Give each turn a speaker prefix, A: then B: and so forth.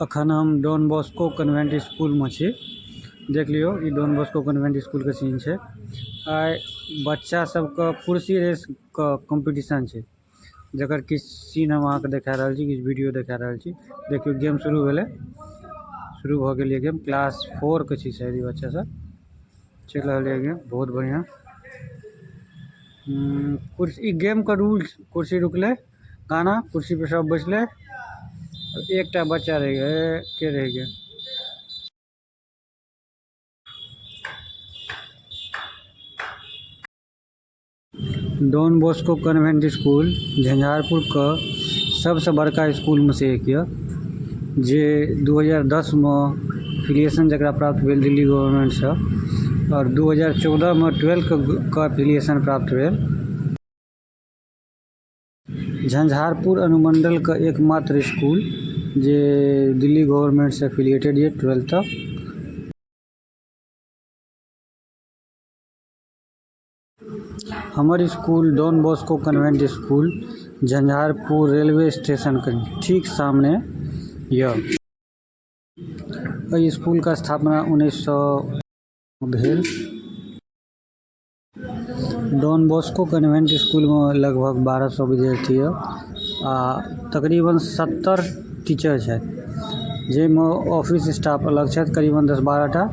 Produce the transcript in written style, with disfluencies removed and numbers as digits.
A: अखन हम don Bosco convent school में छी। देख लियो ये डॉन बॉस्को कन्वेंट स्कूल के सीन है। आइ बच्चा सबके कुर्सी रेस का कंपटीशन है, जकर किछ सीन हम अहाँके देखा रहल छी, किछ वीडियो देखा रहल छी। देखियो गेम शुरू भेले, शुरू भ गेल गेम। क्लास 4 के छी शायद बच्चा सब। चल रहल है गेम, बहुत बढ़िया। कुर्सी गेम का रूल्स, कुर्सी रुकले गाना, कुर्सी पे सब बैठले, एक बच्चा रह गया। के रह गया? Don Bosco convent school Jhanjharpur का सबसे बड़का स्कूल में से एक है, जे 2010 में एफिलिएशन जरा प्राप्त भेल दिल्ली गवर्नमेंट से, और 2014 में 12 का एफिलिएशन प्राप्त भेल। झंझारपुर अनुमंडल का एकमात्र स्कूल जे दिल्ली गवर्नमेंट से एफिलिएटेड है 12 तक। हमारे school Don Bosco convent school Jhanjharpur railway station के ठीक सामने यह। स्कूल का स्थापना 1900 भेल। डॉन बॉस्को कन्वेंट स्कूल में लगभग 1200 विद्यार्थी है आ तकरीबन 70 टीचर है, जैमें ऑफिस स्टाफ अलग है करीबन 10-12 टा।